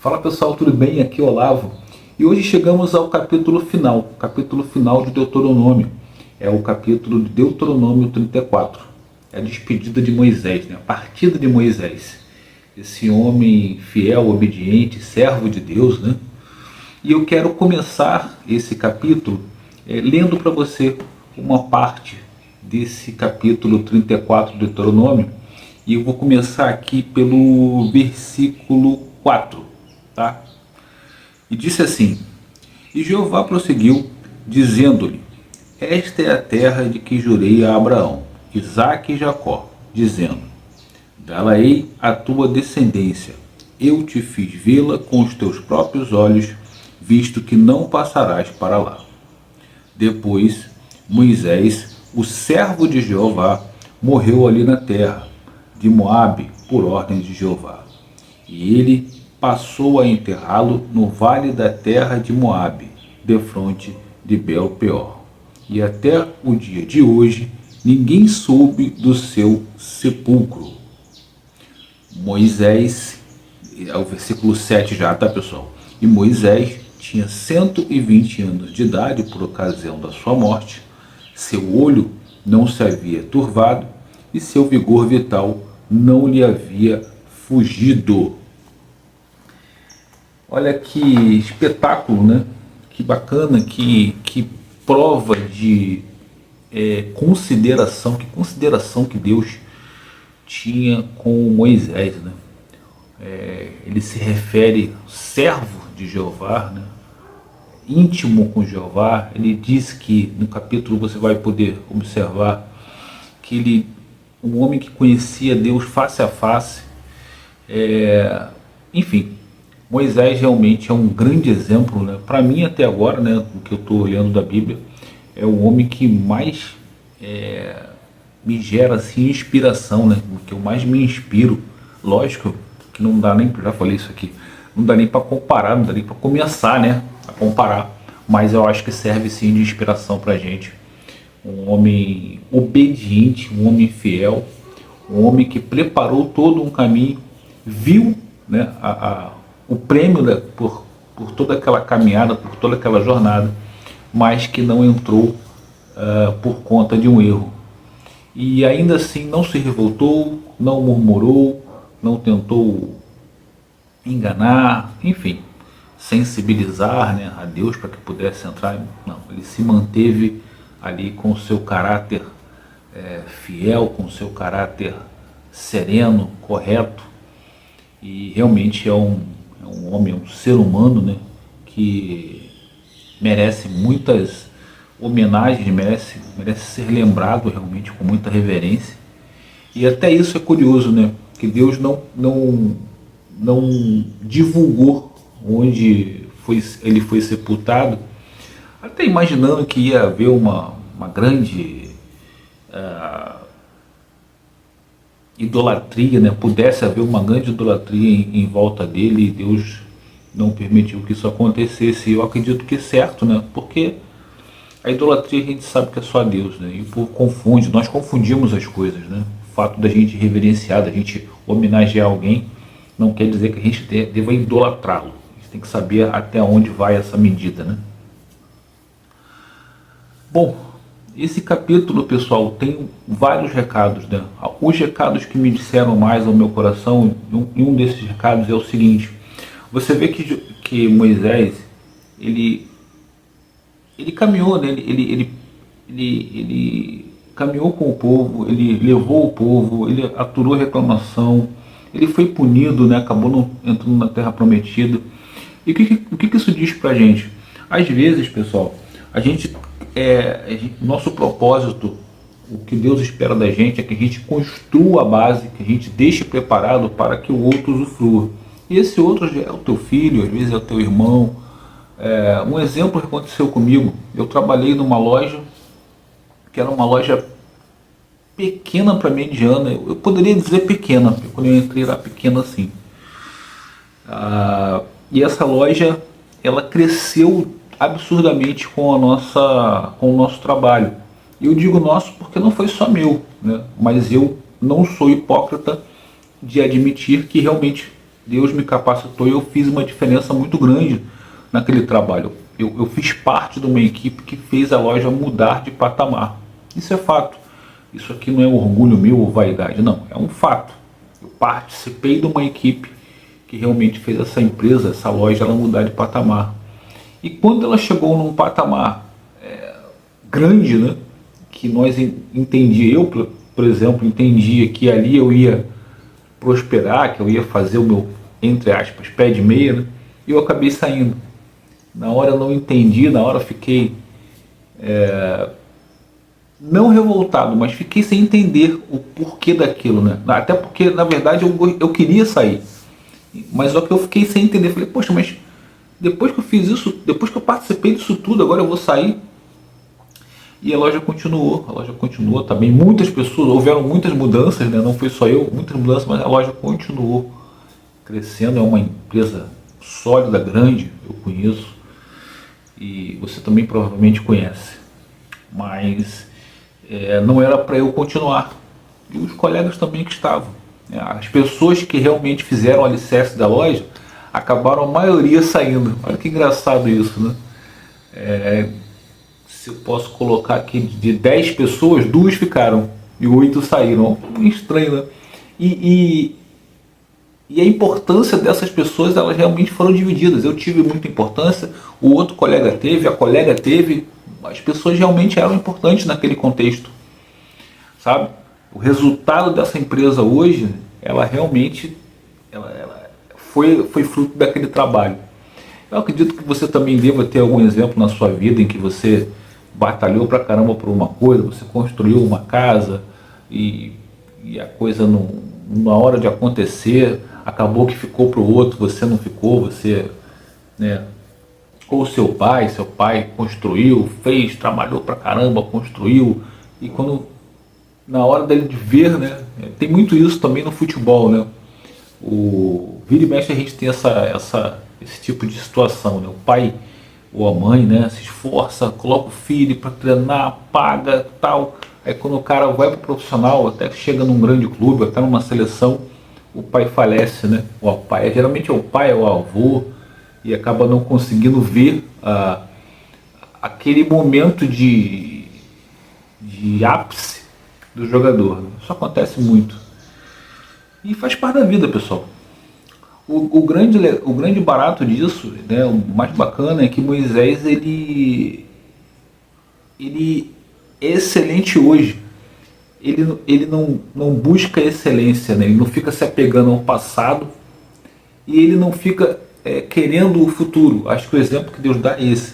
Fala pessoal, tudo bem? Aqui é o Olavo. E hoje chegamos ao capítulo final de Deuteronômio. É o capítulo de Deuteronômio 34. É a despedida de Moisés, né? A partida de Moisés. Esse homem fiel, obediente, servo de Deus, né? E eu quero começar esse capítulo lendo para você uma parte desse capítulo 34 do Deuteronômio. E eu vou começar aqui pelo versículo 4. Tá? E disse assim: E Jeová prosseguiu, dizendo-lhe: Esta é a terra de que jurei a Abraão, Isaque e Jacó, dizendo: Dá-la-ei à tua descendência. Eu te fiz vê-la com os teus próprios olhos, visto que não passarás para lá. Depois, Moisés, o servo de Jeová, morreu ali na terra de Moabe, por ordem de Jeová. E ele passou a enterrá-lo no vale da terra de Moabe, defronte de Bel-peor. E até o dia de hoje, ninguém soube do seu sepulcro. Moisés, é o versículo 7 já, tá pessoal? E Moisés tinha 120 anos de idade por ocasião da sua morte, seu olho não se havia turvado e seu vigor vital não lhe havia fugido. Olha que espetáculo, né? Que bacana, que prova de consideração, que consideração que Deus tinha com Moisés, né? Ele se refere servo de Jeová, né? Íntimo com Jeová. Ele diz que no capítulo você vai poder observar que ele, um homem que conhecia Deus face a face, enfim. Moisés realmente é um grande exemplo, né? Para mim até agora, né, o que eu estou olhando da Bíblia, é o homem que mais me gera assim, inspiração, né? O que eu mais me inspiro. Lógico que não dá nem, já falei isso aqui, não dá nem para comparar, não dá nem para começar, né, a comparar, mas eu acho que serve sim de inspiração para a gente. Um homem obediente, um homem fiel, um homem que preparou todo um caminho, viu, né, o prêmio, né, por toda aquela caminhada, por toda aquela jornada, mas que não entrou por conta de um erro. E ainda assim não se revoltou, não murmurou, não tentou enganar, enfim, sensibilizar, né, a Deus para que pudesse entrar. Não, ele se manteve ali com o seu caráter fiel, com o seu caráter sereno, correto, e realmente é um homem, um ser humano, né, que merece muitas homenagens, merece ser lembrado realmente com muita reverência. E até isso é curioso, né, que Deus não divulgou onde ele foi sepultado, até imaginando que ia haver uma grande idolatria, né? Pudesse haver uma grande idolatria em volta dele, e Deus não permitiu que isso acontecesse. Eu acredito que é certo, né? Porque a idolatria a gente sabe que é só Deus, né? E o povo confunde, nós confundimos as coisas, né? O fato da gente reverenciar, da gente homenagear alguém, não quer dizer que a gente deva idolatrá-lo. A gente tem que saber até onde vai essa medida, né? Bom, esse capítulo, pessoal, tem vários recados, né? Os recados que me disseram mais ao meu coração, e um desses recados é o seguinte: você vê que Moisés, ele caminhou, né? Ele caminhou com o povo, ele levou o povo, ele aturou reclamação, ele foi punido, né? Acabou não entrando na Terra Prometida. E o que isso diz pra gente? Às vezes, pessoal, nosso propósito, o que Deus espera da gente é que a gente construa a base, que a gente deixe preparado para que o outro usufrua. E esse outro já é o teu filho, às vezes é o teu irmão. Um exemplo que aconteceu comigo: eu trabalhei numa loja que era uma loja pequena para mediana, eu poderia dizer pequena, porque quando eu entrei era pequena assim. E essa loja, ela cresceu absurdamente com o nosso trabalho. E eu digo nosso porque não foi só meu, né? Mas eu não sou hipócrita de admitir que realmente Deus me capacitou e eu fiz uma diferença muito grande naquele trabalho. Eu fiz parte de uma equipe que fez a loja mudar de patamar. Isso é fato. Isso aqui não é orgulho meu ou vaidade, não. É um fato. Eu participei de uma equipe que realmente fez essa empresa, essa loja, ela mudar de patamar. E quando ela chegou num patamar grande, né, que nós por exemplo, entendia que ali eu ia prosperar, que eu ia fazer o meu, entre aspas, pé de meia, né, e eu acabei saindo. Na hora eu não entendi, na hora eu fiquei não revoltado, mas fiquei sem entender o porquê daquilo, né? Até porque, na verdade, eu queria sair. Mas só que eu fiquei sem entender. Falei, poxa, mas depois que eu fiz isso, depois que eu participei disso tudo, agora eu vou sair. E a loja continuou também. Muitas pessoas, houveram muitas mudanças, né? Não foi só eu, muitas mudanças, mas a loja continuou crescendo. É uma empresa sólida, grande, eu conheço. E você também provavelmente conhece. Mas não era para eu continuar. E os colegas também que estavam. As pessoas que realmente fizeram o alicerce da loja acabaram a maioria saindo. Olha que engraçado isso, né? Se eu posso colocar aqui de 10 pessoas, 2 ficaram e 8 saíram. Estranho, né? E a importância dessas pessoas, elas realmente foram divididas. Eu tive muita importância, o outro colega teve, a colega teve. As pessoas realmente eram importantes naquele contexto, sabe? O resultado dessa empresa hoje, ela realmente foi fruto daquele trabalho. Eu acredito que você também deva ter algum exemplo na sua vida em que você batalhou pra caramba por uma coisa, você construiu uma casa e a coisa na hora de acontecer acabou que ficou pro outro, você não ficou, você, né? Ou seu pai construiu, fez, trabalhou pra caramba, construiu, e quando na hora dele de ver, né? Tem muito isso também no futebol, né? O vira e mexe a gente tem esse tipo de situação, né? O pai ou a mãe, né, se esforça, coloca o filho para treinar, paga, tal. Aí quando o cara vai para o profissional, até que chega num grande clube, até numa seleção, o pai falece, né? O pai, geralmente é o pai ou o avô, e acaba não conseguindo ver aquele momento de ápice do jogador. Isso acontece muito. E faz parte da vida, pessoal. O grande barato disso, né, o mais bacana é que Moisés ele é excelente hoje. Ele não busca excelência, né? Ele não fica se apegando ao passado e ele não fica querendo o futuro. Acho que o exemplo que Deus dá é esse.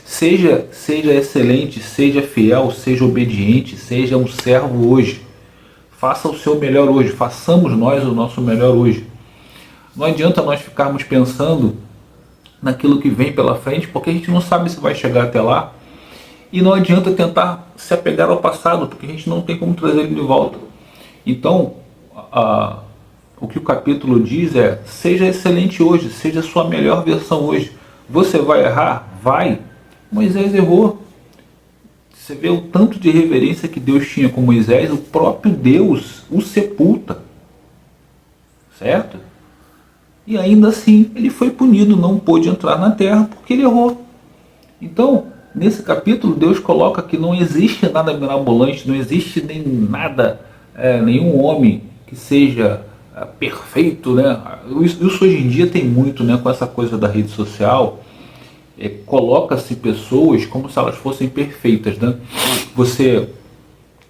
Seja excelente, seja fiel, seja obediente, seja um servo hoje. Faça o seu melhor hoje, façamos nós o nosso melhor hoje. Não adianta nós ficarmos pensando naquilo que vem pela frente, porque a gente não sabe se vai chegar até lá. E não adianta tentar se apegar ao passado, porque a gente não tem como trazer ele de volta. Então, o que o capítulo diz é: seja excelente hoje, seja a sua melhor versão hoje. Você vai errar? Vai. Moisés errou. Você vê o tanto de reverência que Deus tinha com Moisés, o próprio Deus o sepulta. Certo? E ainda assim ele foi punido, não pôde entrar na terra porque ele errou. Então, nesse capítulo, Deus coloca que não existe nada mirabolante, não existe nem nada, nenhum homem que seja perfeito, né? Isso hoje em dia tem muito, né, com essa coisa da rede social. Coloca-se pessoas como se elas fossem perfeitas, né? Você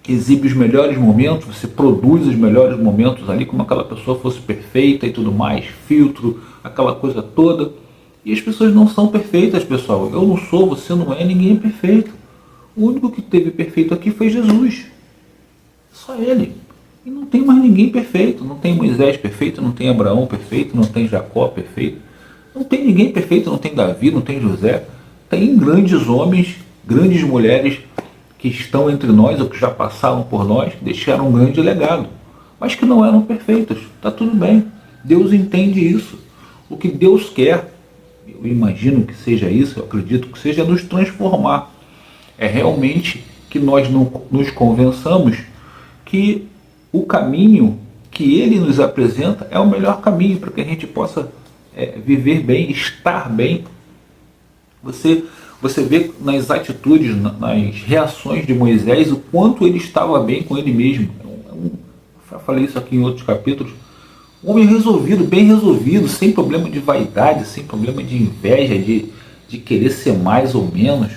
exibe os melhores momentos, você produz os melhores momentos ali, como aquela pessoa fosse perfeita e tudo mais, filtro, aquela coisa toda. E as pessoas não são perfeitas, pessoal. Eu não sou, você não é, ninguém é perfeito. O único que teve perfeito aqui foi Jesus. Só ele. E não tem mais ninguém perfeito. Não tem Moisés perfeito, não tem Abraão perfeito, não tem Jacó perfeito. Não tem ninguém perfeito, não tem Davi, não tem José. Tem grandes homens, grandes mulheres que estão entre nós, ou que já passaram por nós, que deixaram um grande legado, mas que não eram perfeitos. Está tudo bem. Deus entende isso. O que Deus quer, eu imagino que seja isso, eu acredito que seja nos transformar. É realmente que nós não nos convençamos que o caminho que ele nos apresenta é o melhor caminho para que a gente possa viver bem, estar bem. Você vê nas atitudes, nas reações de Moisés, o quanto ele estava bem com ele mesmo. Eu falei isso aqui em outros capítulos. Um homem resolvido, bem resolvido, sem problema de vaidade, sem problema de inveja, de querer ser mais ou menos.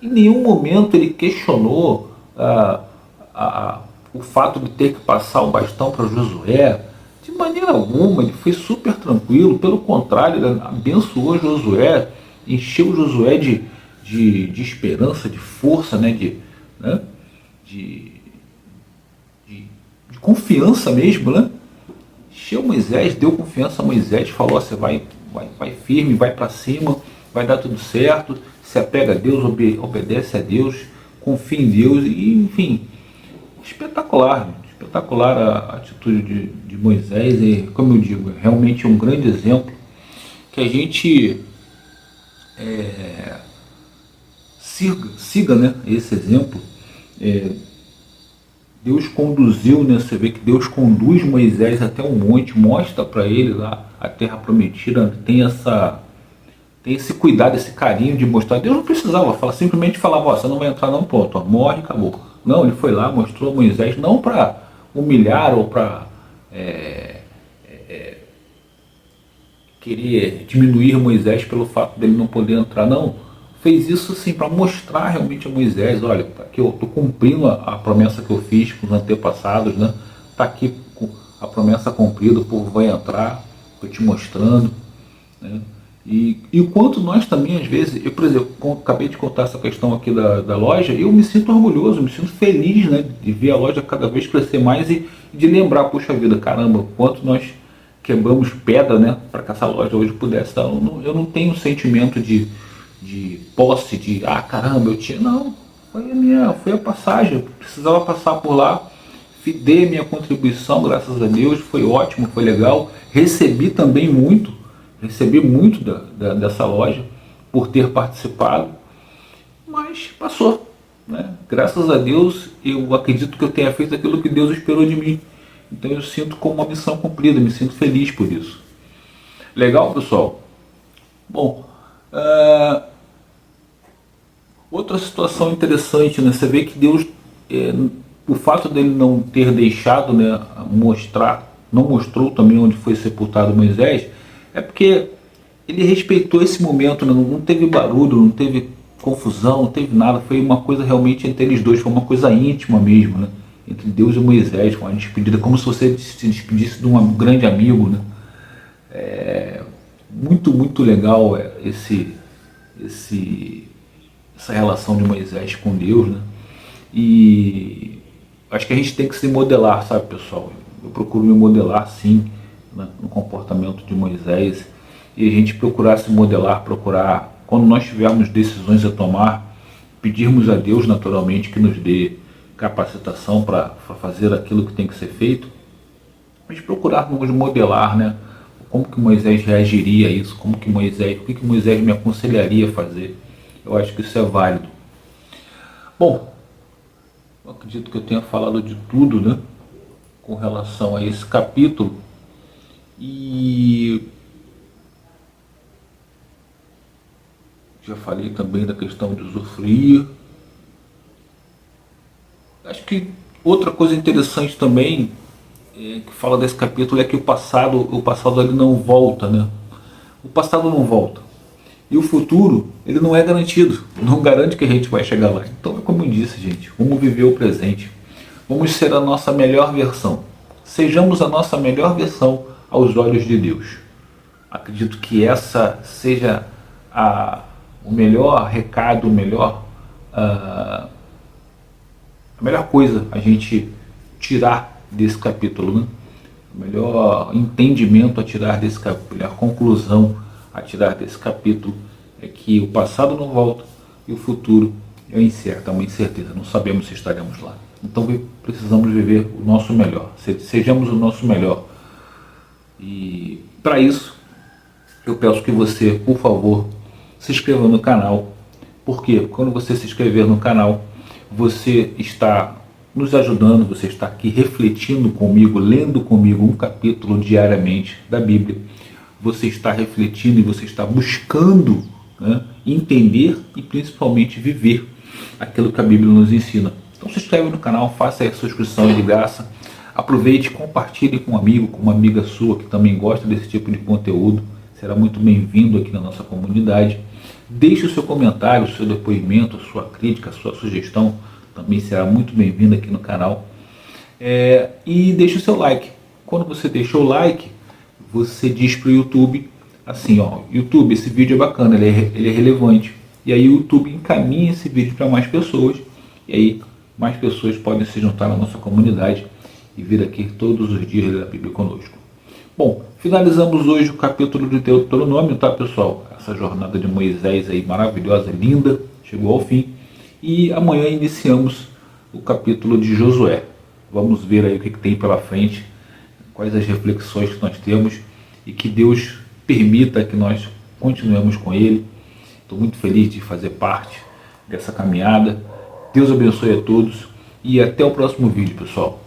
Em nenhum momento ele questionou o fato de ter que passar o bastão para Josué. De maneira alguma, ele foi super tranquilo. Pelo contrário, ele abençoou Josué, encheu Josué de esperança, de força, de confiança mesmo, né? Encheu Moisés, deu confiança a Moisés, falou: você vai firme, vai para cima, vai dar tudo certo, se apega a Deus, obedece a Deus, confia em Deus, e enfim, espetacular, espetacular a atitude de Moisés, e como eu digo, realmente um grande exemplo que a gente siga, né, esse exemplo. Deus conduziu, né? Você vê que Deus conduz Moisés até um monte, mostra para ele lá a terra prometida, tem esse cuidado, esse carinho de mostrar. Deus não precisava falar, simplesmente falava: ó, você não vai entrar não, pronto, ó, morre, acabou. Não, ele foi lá, mostrou a Moisés, não para humilhar ou para querer diminuir Moisés pelo fato dele não poder entrar, não. Fez isso assim para mostrar realmente a Moisés: olha, tá aqui, eu estou cumprindo a promessa que eu fiz com os antepassados, né? Está aqui a promessa cumprida, o povo vai entrar, estou te mostrando, né? E o quanto nós também, às vezes, eu, por exemplo, acabei de contar essa questão aqui da loja, eu me sinto orgulhoso, me sinto feliz, né, de ver a loja cada vez crescer mais e de lembrar: puxa vida, caramba, quanto nós quebramos pedra, né, para que essa loja hoje pudesse dar. Eu não tenho um sentimento de posse, de caramba, eu tinha. Não, foi a passagem, eu precisava passar por lá, dei minha contribuição, graças a Deus, foi ótimo, foi legal, recebi muito dessa loja por ter participado, mas passou, né? Graças a Deus, eu acredito que eu tenha feito aquilo que Deus esperou de mim, então eu sinto como uma missão cumprida, me sinto feliz por isso. Legal, pessoal? Bom, outra situação interessante, né? Você vê que Deus, o fato dele não ter deixado, né, não mostrou também onde foi sepultado Moisés, é porque ele respeitou esse momento, né? Não teve barulho, não teve confusão, não teve nada, foi uma coisa realmente entre eles dois, foi uma coisa íntima mesmo, né? Entre Deus e Moisés, com a despedida, como se você se despedisse de um grande amigo, né? Muito, muito legal essa relação de Moisés com Deus, né? E acho que a gente tem que se modelar, sabe, pessoal? Eu procuro me modelar, sim, né, no comportamento de Moisés, e a gente procurar se modelar, quando nós tivermos decisões a tomar, pedirmos a Deus naturalmente que nos dê capacitação para fazer aquilo que tem que ser feito, mas procurarmos modelar, né? Como que Moisés reagiria a isso, o que Moisés me aconselharia a fazer. Eu acho que isso é válido. Bom, eu acredito que eu tenha falado de tudo, né, com relação a esse capítulo, e já falei também da questão de usufruir. Acho que outra coisa interessante também que fala desse capítulo é que o passado ele não volta, né? O passado não volta. E o futuro, ele não é garantido. Não garante que a gente vai chegar lá. Então é como eu disse, gente, vamos viver o presente. Vamos ser a nossa melhor versão. Sejamos a nossa melhor versão aos olhos de Deus. Acredito que essa seja o melhor recado, a melhor coisa a gente tirar desse capítulo, né? O melhor entendimento a tirar desse capítulo, a melhor conclusão a tirar desse capítulo é que o passado não volta e o futuro é incerto, é uma incerteza, não sabemos se estaremos lá. Então precisamos viver o nosso melhor, sejamos o nosso melhor. E para isso eu peço que você, por favor, se inscreva no canal, porque quando você se inscrever no canal, você está nos ajudando, você está aqui refletindo comigo, lendo comigo um capítulo diariamente da Bíblia. Você está refletindo e você está buscando, né, entender e principalmente viver aquilo que a Bíblia nos ensina. Então se inscreve no canal, faça a sua inscrição de graça, aproveite e compartilhe com um amigo, com uma amiga sua que também gosta desse tipo de conteúdo, será muito bem-vindo aqui na nossa comunidade. Deixe o seu comentário, o seu depoimento, a sua crítica, a sua sugestão, também será muito bem-vindo aqui no canal. E deixe o seu like. Quando você deixou o like, você diz para o YouTube assim, ó, YouTube, esse vídeo é bacana, ele é relevante. E aí o YouTube encaminha esse vídeo para mais pessoas, e aí mais pessoas podem se juntar na nossa comunidade e vir aqui todos os dias ler a Bíblia conosco. Bom, finalizamos hoje o capítulo de Deuteronômio, tá, pessoal? Essa jornada de Moisés aí maravilhosa, linda, chegou ao fim. E amanhã iniciamos o capítulo de Josué. Vamos ver aí o que tem pela frente, quais as reflexões que nós temos e que Deus permita que nós continuemos com Ele. Estou muito feliz de fazer parte dessa caminhada. Deus abençoe a todos e até o próximo vídeo, pessoal.